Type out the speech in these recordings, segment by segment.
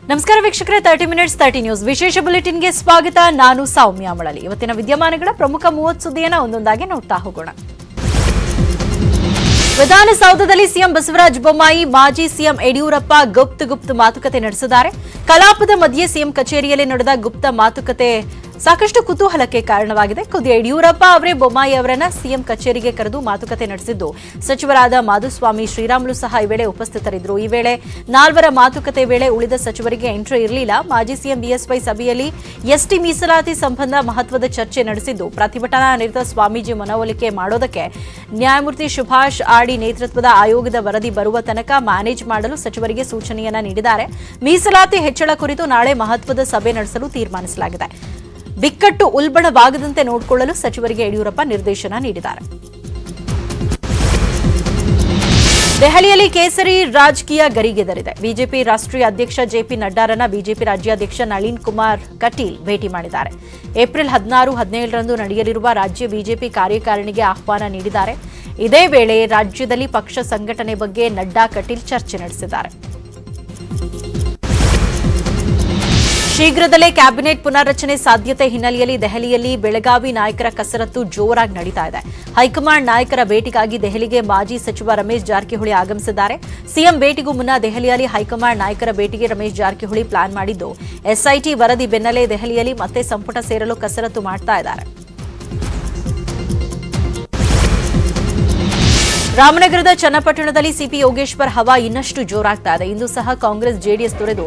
ನಮಸ್ಕಾರ ವೀಕ್ಷಕರೇ, 30 minutes 30 news ವಿಶೇಷ ಬುಲೆಟಿನ್ಗೆ ಸ್ವಾಗತ. ನಾನು ಸೌಮ್ಯ ಮಳಲಿ. ಇವತ್ತಿನ ವಿದ್ಯಮಾನಗಳ ಪ್ರಮುಖ 30 ಸುದ್ದಿಯನ್ನು ಒಂದೊಂದಾಗಿ ನೋಡ್ತಾ ಹೋಗೋಣ. ವಿಧಾನಸೌಧದಲ್ಲಿ ಸಿಎಂ ಬಸವರಾಜ ಬೊಮ್ಮಾಯಿ ಮಾಜಿ ಸಿಎಂ ಯಡಿಯೂರಪ್ಪ ಗುಪ್ತ ಮಾತುಕತೆ ನಡೆಸಿದ್ದಾರೆ. ಕಲಾಪದ ಮಧ್ಯೆ ಸಿಎಂ ಕಚೇರಿಯಲ್ಲಿ ನಡೆದ ಗುಪ್ತ ಮಾತುಕತೆ ಸಾಕಷ್ಟು ಕುತೂಹಲಕ್ಕೆ ಕಾರಣವಾಗಿದೆ. ಖುದ್ದು ಯಡಿಯೂರಪ್ಪ ಅವರೇ ಬೊಮ್ಮಾಯಿ ಅವರನ್ನ ಸಿಎಂ ಕಚೇರಿಗೆ ಕರೆದು ಮಾತುಕತೆ ನಡೆಸಿದ್ದು, ಸಚಿವರಾದ ಮಾಧುಸ್ವಾಮಿ, ಶ್ರೀರಾಮುಲು ಸಹ ಈ ವೇಳೆ ಉಪಸ್ಥಿತರಿದ್ದರು. ಈ ವೇಳೆ ನಾಲ್ವರ ಮಾತುಕತೆ ವೇಳೆ ಉಳಿದ ಸಚಿವರಿಗೆ ಎಂಟ್ರಿ ಇರಲಿಲ್ಲ. ಮಾಜಿ ಸಿಎಂ ಬಿಎಸ್ವೈ ಸಭೆಯಲ್ಲಿ ಎಸ್ಟಿ ಮೀಸಲಾತಿ ಸಂಬಂಧ ಮಹತ್ವದ ಚರ್ಚೆ ನಡೆಸಿದ್ದು, ಪ್ರತಿಭಟನಾ ನಿರತ ಸ್ವಾಮೀಜಿ ಮನವೊಲಿಕೆ ಮಾಡೋದಕ್ಕೆ ನ್ಯಾಯಮೂರ್ತಿ ಸುಭಾಷ್ ಆಡಿ ನೇತೃತ್ವದ ಆಯೋಗದ ವರದಿ ಬರುವ ತನಕ ಮ್ಯಾನೇಜ್ ಮಾಡಲು ಸಚಿವರಿಗೆ ಸೂಚನೆಯನ್ನ ನೀಡಿದ್ದಾರೆ. ಮೀಸಲಾತಿ ಹೆಚ್ಚಳ ಕುರಿತು ನಾಳೆ ಮಹತ್ವದ ಸಭೆ ನಡೆಸಲು ತೀರ್ಮಾನಿಸಲಾಗಿದೆ. ಬಿಕ್ಕಟ್ಟು ಉಲ್ಬಣವಾಗದಂತೆ ನೋಡಿಕೊಳ್ಳಲು ಸಚಿವರಿಗೆ ಯಡಿಯೂರಪ್ಪ ನಿರ್ದೇಶನ ನೀಡಿದ್ದಾರೆ. ದೆಹಲಿಯಲ್ಲಿ ಕೇಸರಿ ರಾಜಕೀಯ ಗರಿಗೆದರಿದೆ. ಬಿಜೆಪಿ ರಾಷ್ಟ್ರೀಯ ಅಧ್ಯಕ್ಷ ಜೆಪಿ ನಡ್ಡಾರನ್ನ ಬಿಜೆಪಿ ರಾಜ್ಯಾಧ್ಯಕ್ಷ ನಳಿನ್ ಕುಮಾರ್ ಕಟೀಲ್ ಭೇಟಿ ಮಾಡಿದ್ದಾರೆ. ಏಪ್ರಿಲ್ 16, 17ರಂದು ನಡೆಯಲಿರುವ ರಾಜ್ಯ ಬಿಜೆಪಿ ಕಾರ್ಯಕಾರಿಣಿಗೆ ಆಹ್ವಾನ ನೀಡಿದ್ದಾರೆ. ಇದೇ ವೇಳೆ ರಾಜ್ಯದಲ್ಲಿ ಪಕ್ಷ ಸಂಘಟನೆ ಬಗ್ಗೆ ನಡ್ಡಾ ಕಟೀಲ್ ಚರ್ಚೆ ನಡೆಸಿದ್ದಾರೆ. ಶೀಘ್ರದಲ್ಲೇ ಕ್ಯಾಬಿನೆಟ್ ಪುನರ್ರಚನೆ ಸಾಧ್ಯತೆ ಹಿನ್ನೆಲೆಯಲ್ಲಿ ದೆಹಲಿಯಲ್ಲಿ ಬೆಳಗಾವಿ ನಾಯಕರ ಕಸರತ್ತು ಜೋರಾಗಿ ನಡೀತಾ ಇದೆ. ಹೈಕಮಾಂಡ್ ನಾಯಕರ ಭೇಟಿಗಾಗಿ ದೆಹಲಿಗೆ ಮಾಜಿ ಸಚಿವ ರಮೇಶ್ ಜಾರಕಿಹೊಳಿ ಆಗಮಿಸಿದ್ದಾರೆ. ಸಿಎಂ ಭೇಟಿಗೂ ಮುನ್ನ ದೆಹಲಿಯಲ್ಲಿ ಹೈಕಮಾಂಡ್ ನಾಯಕರ ಭೇಟಿಗೆ ರಮೇಶ್ ಜಾರಕಿಹೊಳಿ ಪ್ಲಾನ್ ಮಾಡಿದ್ದು, ಎಸ್ಐಟಿ ವರದಿ ಬೆನ್ನಲ್ಲೇ ದೆಹಲಿಯಲ್ಲಿ ಮತ್ತೆ ಸಂಪುಟ ಸೇರಲು ಕಸರತ್ತು ಮಾಡ್ತಾ ಇದ್ದಾರೆ. ರಾಮನಗರದ ಚನ್ನಪಟ್ಟಣದಲ್ಲಿ ಸಿಪಿ ಯೋಗೇಶ್ವರ್ ಹವಾ ಇನ್ನಷ್ಟು ಜೋರಾಗ್ತಾ ಇದೆ. ಇಂದು ಸಹ ಕಾಂಗ್ರೆಸ್ ಜೆಡಿಎಸ್ ತೊರೆದು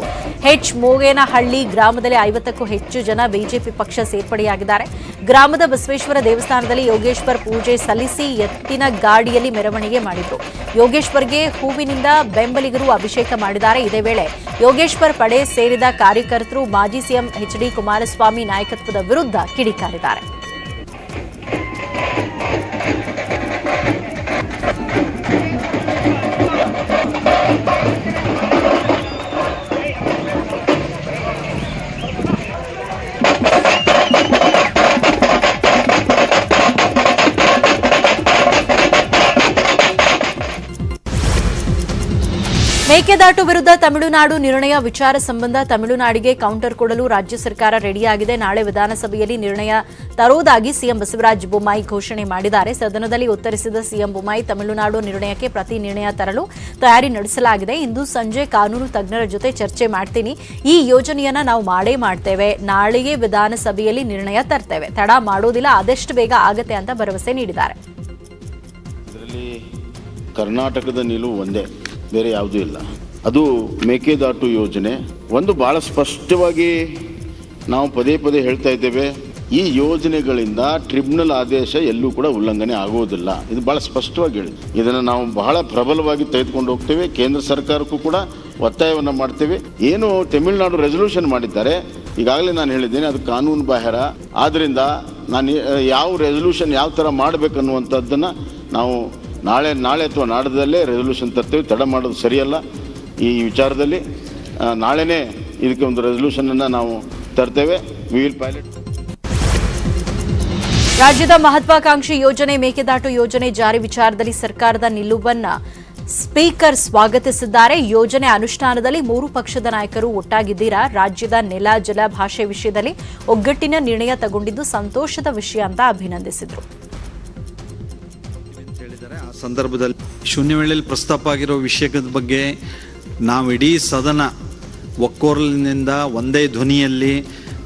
ಮೋಗೇನಹಳ್ಳಿ ಗ್ರಾಮದಲ್ಲಿ 50ಕ್ಕೂ ಹೆಚ್ಚು ಜನ ಬಿಜೆಪಿ ಪಕ್ಷ ಸೇರ್ಪಡೆಯಾಗಿದ್ದಾರೆ. ಗ್ರಾಮದ ಬಸವೇಶ್ವರ ದೇವಸ್ಥಾನದಲ್ಲಿ ಯೋಗೇಶ್ವರ್ ಪೂಜೆ ಸಲ್ಲಿಸಿ ಎತ್ತಿನ ಗಾಡಿಯಲ್ಲಿ ಮೆರವಣಿಗೆ ಮಾಡಿದ್ರು. ಯೋಗೇಶ್ವರ್ಗೆ ಹೂವಿನಿಂದ ಬೆಂಬಲಿಗರು ಅಭಿಷೇಕ ಮಾಡಿದ್ದಾರೆ. ಇದೇ ವೇಳೆ ಯೋಗೇಶ್ವರ್ ಪಡೆ ಸೇರಿದ ಕಾರ್ಯಕರ್ತರು ಮಾಜಿ ಸಿಎಂ ಎಚ್ಡಿ ಕುಮಾರಸ್ವಾಮಿ ನಾಯಕತ್ವದ ವಿರುದ್ಧ ಕಿಡಿಕಾರಿದ್ದಾರೆ. ಮೇಕೆದಾಟು ವಿರುದ್ಧ ತಮಿಳುನಾಡು ನಿರ್ಣಯ ವಿಚಾರ ಸಂಬಂಧ ತಮಿಳುನಾಡಿಗೆ ಕೌಂಟರ್ ಕೊಡಲು ರಾಜ್ಯ ಸರ್ಕಾರ ರೆಡಿಯಾಗಿದೆ. ನಾಳೆ ವಿಧಾನಸಭೆಯಲ್ಲಿ ನಿರ್ಣಯ ತರುವುದಾಗಿ ಸಿಎಂ ಬಸವರಾಜ ಬೊಮ್ಮಾಯಿ ಘೋಷಣೆ ಮಾಡಿದ್ದಾರೆ. ಸದನದಲ್ಲಿ ಉತ್ತರಿಸಿದ ಸಿಎಂ ಬೊಮ್ಮಾಯಿ, ತಮಿಳುನಾಡು ನಿರ್ಣಯಕ್ಕೆ ಪ್ರತಿ ನಿರ್ಣಯ ತರಲು ತಯಾರಿ ನಡೆಸಲಾಗಿದೆ. ಇಂದು ಸಂಜೆ ಕಾನೂನು ತಜ್ಞರ ಜೊತೆ ಚರ್ಚೆ ಮಾಡ್ತೀನಿ. ಈ ಯೋಜನೆಯನ್ನ ನಾವು ಮಾಡೇ ಮಾಡ್ತೇವೆ. ನಾಳೆಗೆ ವಿಧಾನಸಭೆಯಲ್ಲಿ ನಿರ್ಣಯ ತರ್ತೇವೆ. ತಡ ಮಾಡೋದಿಲ್ಲ, ಆದಷ್ಟು ಬೇಗ ಆಗತ್ತೆ ಅಂತ ಭರವಸೆ ನೀಡಿದ್ದಾರೆ. ಕರ್ನಾಟಕದ ನಿಲುವು ಒಂದೇ, ಬೇರೆ ಯಾವುದೂ ಇಲ್ಲ. ಅದು ಮೇಕೆದಾಟು ಯೋಜನೆ ಒಂದು ಬಹಳ ಸ್ಪಷ್ಟವಾಗಿ ನಾವು ಪದೇ ಪದೇ ಹೇಳ್ತಾ ಇದ್ದೇವೆ. ಈ ಯೋಜನೆಗಳಿಂದ ಟ್ರಿಬ್ಯುನಲ್ ಆದೇಶ ಎಲ್ಲೂ ಕೂಡ ಉಲ್ಲಂಘನೆ ಆಗುವುದಿಲ್ಲ. ಇದು ಬಹಳ ಸ್ಪಷ್ಟವಾಗಿ ಹೇಳಿ, ಇದನ್ನು ನಾವು ಬಹಳ ಪ್ರಬಲವಾಗಿ ತೆಗೆದುಕೊಂಡು ಹೋಗ್ತೇವೆ. ಕೇಂದ್ರ ಸರ್ಕಾರಕ್ಕೂ ಕೂಡ ಒತ್ತಾಯವನ್ನು ಮಾಡ್ತೇವೆ. ಏನು ತಮಿಳುನಾಡು ರೆಸಲ್ಯೂಷನ್ ಮಾಡಿದ್ದಾರೆ, ಈಗಾಗಲೇ ನಾನು ಹೇಳಿದ್ದೇನೆ, ಅದು ಕಾನೂನು ಬಾಹಿರ. ಆದ್ದರಿಂದ ನಾನು ಯಾವ ರೆಸಲ್ಯೂಷನ್ ಯಾವ ಥರ ಮಾಡಬೇಕನ್ನುವಂಥದ್ದನ್ನು ನಾವು ನಾಳೆ ಅಥವಾ ನಾಡದಲ್ಲೇ ರೆಸಲ್ಯೂಷನ್ ತರ್ತೇವೆ. ತಡ ಮಾಡೋದು ಸರಿಯಲ್ಲ. ಈ ವಿಚಾರದಲ್ಲಿ ನಾಳೆನೇ ಇದಕ್ಕೆ ಒಂದು ರೆಸಲ್ಯೂಷನನ್ನು ನಾವು ತರ್ತೇವೆ. We will pilot. ರಾಜ್ಯದ ಮಹತ್ವಾಕಾಂಕ್ಷಿ ಯೋಜನೆ ಮೇಕೆದಾಟು ಯೋಜನೆ ಜಾರಿ ವಿಚಾರದಲ್ಲಿ ಸರ್ಕಾರದ ನಿಲುವನ್ನ ಸ್ಪೀಕರ್ ಸ್ವಾಗತಿಸಿದ್ದಾರೆ. ಯೋಜನೆ ಅನುಷ್ಠಾನದಲ್ಲಿ 3 ಪಕ್ಷದ ನಾಯಕರು ಒಟ್ಟಾಗಿದ್ದೀರಾ. ರಾಜ್ಯದ ನೆಲ, ಜಲ, ಭಾಷೆ ವಿಷಯದಲ್ಲಿ ಒಗ್ಗಟ್ಟಿನ ನಿರ್ಣಯ ತಗೊಂಡಿದ್ದು ಸಂತೋಷದ ವಿಷಯ ಅಂತ ಅಭಿನಂದಿಸಿದರು. ಆ ಸಂದರ್ಭದಲ್ಲಿ ಶೂನ್ಯವೇಳೆಯಲ್ಲಿ ಪ್ರಸ್ತಾಪ ಆಗಿರೋ ವಿಷಯದ ಬಗ್ಗೆ ನಾವು ಇಡೀ ಸದನ ಒಕ್ಕೊರಲಿನಿಂದ ಒಂದೇ ಧ್ವನಿಯಲ್ಲಿ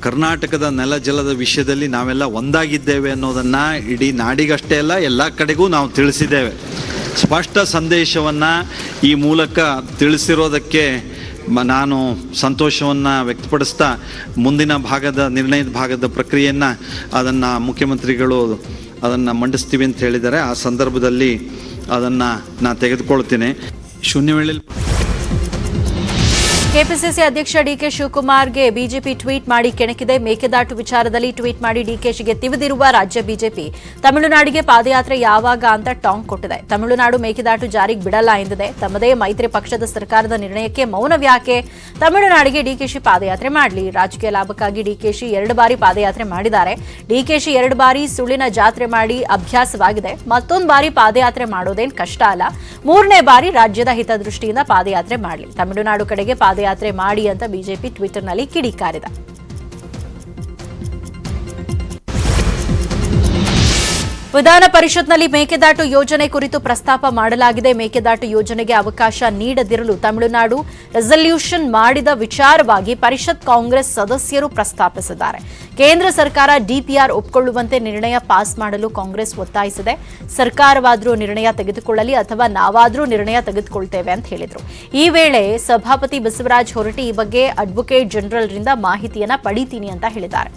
ಕರ್ನಾಟಕದ ನೆಲ ಜಲದ ವಿಷಯದಲ್ಲಿ ನಾವೆಲ್ಲ ಒಂದಾಗಿದ್ದೇವೆ ಅನ್ನೋದನ್ನು ಇಡೀ ನಾಡಿಗಷ್ಟೇ ಅಲ್ಲ, ಎಲ್ಲ ಕಡೆಗೂ ನಾವು ತಿಳಿಸಿದ್ದೇವೆ. ಸ್ಪಷ್ಟ ಸಂದೇಶವನ್ನು ಈ ಮೂಲಕ ತಿಳಿಸಿರೋದಕ್ಕೆ ನಾನು ಸಂತೋಷವನ್ನು ವ್ಯಕ್ತಪಡಿಸ್ತಾ, ಮುಂದಿನ ನಿರ್ಣಯದ ಭಾಗದ ಪ್ರಕ್ರಿಯೆಯನ್ನು ಅದನ್ನು ಮುಖ್ಯಮಂತ್ರಿಗಳು ಅದನ್ನು ಮಂಡಿಸ್ತೀವಿ ಅಂತ ಹೇಳಿದ್ದಾರೆ. ಆ ಸಂದರ್ಭದಲ್ಲಿ ಅದನ್ನು ನಾನು ತೆಗೆದುಕೊಳ್ತೀನಿ. ಶೂನ್ಯವೇಳೆಯಲ್ಲಿ ಕೆಪಿಸಿಸಿ ಅಧ್ಯಕ್ಷ ಡಿಕೆ ಶಿವಕುಮಾರ್ಗೆ ಬಿಜೆಪಿ ಟ್ವೀಟ್ ಮಾಡಿ ಕೆಣಕಿದೆ. ಮೇಕೆದಾಟು ವಿಚಾರದಲ್ಲಿ ಟ್ವೀಟ್ ಮಾಡಿ ಡಿಕೆಶಿಗೆ ತಿವಿದಿರುವ ರಾಜ್ಯ ಬಿಜೆಪಿ ತಮಿಳುನಾಡಿಗೆ ಪಾದಯಾತ್ರೆ ಯಾವಾಗ ಅಂತ ಟಾಂಗ್ ಕೊಟ್ಟಿದೆ. ತಮಿಳುನಾಡು ಮೇಕೆದಾಟು ಜಾರಿಗೆ ಬಿಡಲ್ಲ ಎಂದಿದೆ. ತಮ್ಮದೇ ಮೈತ್ರಿ ಪಕ್ಷದ ಸರ್ಕಾರದ ನಿರ್ಣಯಕ್ಕೆ ಮೌನವ್ಯಾಕೆ? ತಮಿಳುನಾಡಿಗೆ ಡಿಕೆಶಿ ಪಾದಯಾತ್ರೆ ಮಾಡಲಿ. ರಾಜಕೀಯ ಲಾಭಕ್ಕಾಗಿ ಡಿಕೆಶಿ 2 ಬಾರಿ ಪಾದಯಾತ್ರೆ ಮಾಡಿದ್ದಾರೆ. ಡಿಕೆಶಿ 2 ಬಾರಿ ಸುಳ್ಳಿನ ಜಾತ್ರೆ ಮಾಡಿ ಅಭ್ಯಾಸವಾಗಿದೆ. ಮತ್ತೊಂದು ಬಾರಿ ಪಾದಯಾತ್ರೆ ಮಾಡೋದೇನು ಕಷ್ಟ ಅಲ್ಲ. 3ನೇ ಬಾರಿ ರಾಜ್ಯದ ಹಿತದೃಷ್ಟಿಯಿಂದ ಪಾದಯಾತ್ರೆ ಮಾಡಲಿ. ತಮಿಳುನಾಡು ಕಡೆಗೆ ಪಾದಯಾತ್ರೆ ಪಾದಯಾತ್ರೆ ಮಾಡಿ ಅಂತ ಬಿಜೆಪಿ ಟ್ವಿಟರ್ನಲ್ಲಿ ಕಿಡಿಕಾರಿದೆ. ವಿಧಾನ ಪರಿಷತ್ನಲ್ಲಿ ಮೇಕೆದಾಟು ಯೋಜನೆ ಕುರಿತು ಪ್ರಸ್ತಾಪ ಮಾಡಲಾಗಿದೆ. ಮೇಕೆದಾಟು ಯೋಜನೆಗೆ ಅವಕಾಶ ನೀಡದಿರಲು ತಮಿಳುನಾಡು ರೆಸಲ್ಯೂಷನ್ ಮಾಡಿದ ವಿಚಾರವಾಗಿ ಪರಿಷತ್ ಕಾಂಗ್ರೆಸ್ ಸದಸ್ಯರು ಪ್ರಸ್ತಾಪಿಸಿದ್ದಾರೆ. ಕೇಂದ್ರ ಸರ್ಕಾರ ಡಿಪಿಆರ್ ಒಪ್ಪಿಕೊಳ್ಳುವಂತೆ ನಿರ್ಣಯ ಪಾಸ್ ಮಾಡಲು ಕಾಂಗ್ರೆಸ್ ಒತ್ತಾಯಿಸಿದೆ. ಸರ್ಕಾರವಾದರೂ ನಿರ್ಣಯ ತೆಗೆದುಕೊಳ್ಳಲಿ ಅಥವಾ ನಾವಾದರೂ ನಿರ್ಣಯ ತೆಗೆದುಕೊಳ್ತೇವೆ ಅಂತ ಹೇಳಿದರು. ಈ ವೇಳೆ ಸಭಾಪತಿ ಬಸವರಾಜ ಹೊರಟ್ಟಿ ಈ ಬಗ್ಗೆ ಅಡ್ವೊಕೇಟ್ ಜನರಲ್ರಿಂದ ಮಾಹಿತಿಯನ್ನ ಪಡಿತೀನಿ ಅಂತ ಹೇಳಿದ್ದಾರೆ.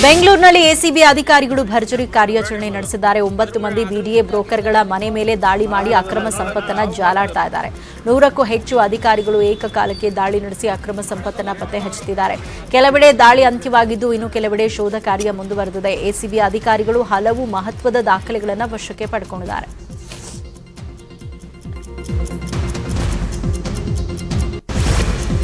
ಬೆಂಗಳೂರಿನಲ್ಲಿ ಎಸಿಬಿ ಅಧಿಕಾರಿಗಳು ಭರ್ಜರಿ ಕಾರ್ಯಾಚರಣೆ ನಡೆಸಿದ್ದಾರೆ. 9 ಮಂದಿ ಬಿಡಿಎ ಬ್ರೋಕರ್ಗಳ ಮನೆ ಮೇಲೆ ದಾಳಿ ಮಾಡಿ ಅಕ್ರಮ ಸಂಪತ್ತನ್ನ ಜಾಲಾಡ್ತಾ ಇದ್ದಾರೆ. 100ಕ್ಕೂ ಹೆಚ್ಚು ಅಧಿಕಾರಿಗಳು ಏಕಕಾಲಕ್ಕೆ ದಾಳಿ ನಡೆಸಿ ಅಕ್ರಮ ಸಂಪತ್ತನ್ನ ಪತ್ತೆ ಹಚ್ಚುತ್ತಿದ್ದಾರೆ. ಕೆಲವೆಡೆ ದಾಳಿ ಅಂತ್ಯವಾಗಿದ್ದು ಇನ್ನು ಕೆಲವೆಡೆ ಶೋಧ ಕಾರ್ಯ ಮುಂದುವರೆದಿದೆ. ಎಸಿಬಿ ಅಧಿಕಾರಿಗಳು ಹಲವು ಮಹತ್ವದ ದಾಖಲೆಗಳನ್ನು ವಶಕ್ಕೆ ಪಡೆದುಕೊಂಡಿದ್ದಾರೆ.